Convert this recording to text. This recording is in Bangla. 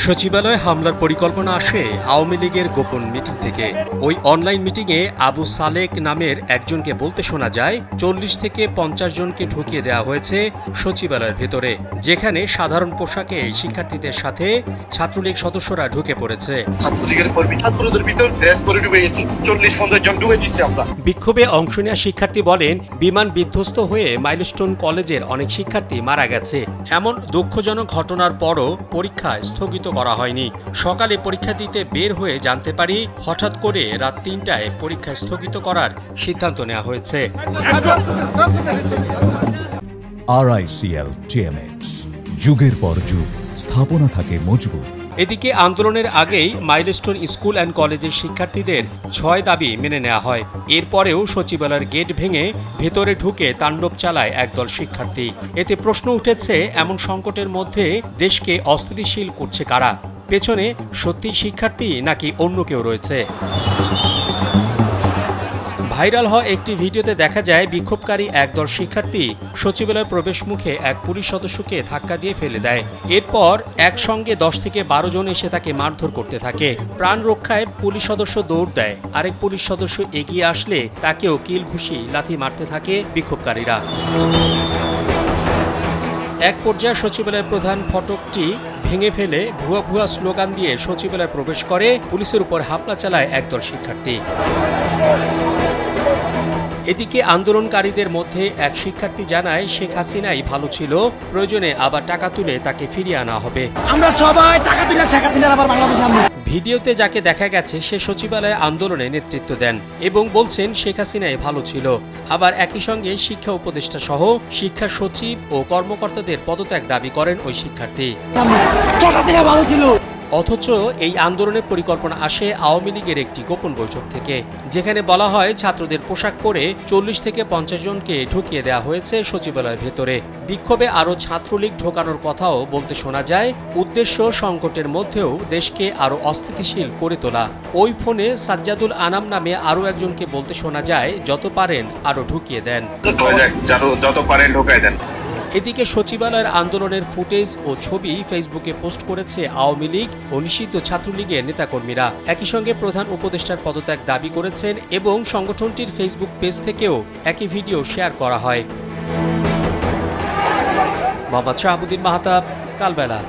সচিবালয়ে হামলার পরিকল্পনা আসে আওয়ামী লীগের গোপন মিটিং থেকে। ওই অনলাইন মিটিংয়ে আবু সালেক নামের একজনকে বলতে শোনা যায় ৪০ থেকে ৫০ জনকে ঢুকিয়ে দেওয়া হয়েছে সচিবালয়ের ভেতরে, যেখানে সাধারণ পোশাকে শিক্ষার্থীদের সাথে ছাত্রলীগ সদস্যরা ঢুকে পড়েছে। বিক্ষোভে অংশ নেওয়া শিক্ষার্থী বলেন, বিমান বিধ্বস্ত হয়ে মাইলস্টোন কলেজের অনেক শিক্ষার্থী মারা গেছে। এমন দুঃখজনক ঘটনার পরও পরীক্ষা স্থগিত করা হয়নি। সকালে পরীক্ষা দিতে বের হয়ে জানতে পারি হঠাৎ করে রাত ৩টায় পরীক্ষা স্থগিত করার সিদ্ধান্ত নেওয়া হয়েছে। RICL TMX, যুগের পর যুগ স্থাপনা থাকে মজবুত। এদিকে আন্দোলনের আগেই মাইলস্টোন স্কুল অ্যান্ড কলেজের শিক্ষার্থীদের ৬ দাবি মেনে নেওয়া হয়। এরপরেও সচিবালয়ের গেট ভেঙে ভেতরে ঢুকে তাণ্ডব চালায় একদল শিক্ষার্থী। এতে প্রশ্ন উঠেছে, এমন সংকটের মধ্যে দেশকে অস্থিতিশীল করছে কারা? পেছনে সত্যি শিক্ষার্থী নাকি অন্য কেউ রয়েছে? ভাইরাল হওয়া একটি ভিডিওতে দেখা যায় বিক্ষোভকারী একদল শিক্ষার্থী সচিবালয়ের প্রবেশ মুখে এক পুলিশ সদস্যকে ধাক্কা দিয়ে ফেলে দেয়। এরপর একসঙ্গে ১০ থেকে ১২ জন এসে তাকে মারধর করতে থাকে। প্রাণ রক্ষায় পুলিশ সদস্য দৌড় দেয়। আরেক পুলিশ সদস্য এগিয়ে আসলে তাকেও কিল ঘুষি লাথি মারতে থাকে বিক্ষোভকারীরা। এক পর্যায়ে সচিবালয়ের প্রধান ফটকটি ভেঙে ফেলে ভুয়া ভুয়া স্লোগান দিয়ে সচিবালয়ে প্রবেশ করে পুলিশের উপর হামলা চালায় একদল শিক্ষার্থী। এদিকে আন্দোলনকারীদের মধ্যে এক শিক্ষার্থী জানায়, শেখ হাসিনাই ভালো ছিল, প্রয়োজনে আবার টাকা তুলে তাকে ফিরিয়ে আনা হবে। আমরা সবাই টাকা তুলে শেখ হাসিনার আবার বাংলাদেশে আনবো। ভিডিওতে যাকে দেখা গেছে সে সচিবালয়ে আন্দোলনে নেতৃত্ব দেন এবং বলছেন শেখ হাসিনাই ভালো ছিল। আবার একই সঙ্গে শিক্ষা উপদেষ্টা সহ শিক্ষা সচিব ও কর্মকর্তাদের পদত্যাগ দাবি করেন ওই শিক্ষার্থী। অথচ এই আন্দোলনের পরিকল্পনা আসে আওয়ামী লীগের একটি গোপন বৈঠক থেকে, যেখানে বলা হয় ছাত্রদের পোশাক পরে ৪০ থেকে ৫০ জনকে ঢুকিয়ে দেওয়া হয়েছে সচিবালয়ের ভেতরে। বিক্ষোভে আরও ছাত্রলীগ ঢোকানোর কথাও বলতে শোনা যায়। উদ্দেশ্য সংকটের মধ্যেও দেশকে আরও অস্থিতিশীল করে তোলা। ওই ফোনে সাজ্জাদুল আনাম নামে আরও একজনকে বলতে শোনা যায়, যত পারেন আরও ঢুকিয়ে দেন, যত পারেন ঢোকায় দেন। এদিকে সচিবালয়ের আন্দোলনের ফুটেজ ও ছবি ফেসবুকে পোস্ট করেছে আওয়ামী লীগ ও নিষিদ্ধ ছাত্রলীগের নেতাকর্মীরা। একই সঙ্গে প্রধান উপদেষ্টার পদত্যাগ দাবি করেছেন এবং সংগঠনটির ফেসবুক পেজ থেকেও একই ভিডিও শেয়ার করা হয়। মোহাম্মদ শাহাবুদ্দিন মাহতাব, কালবেলা।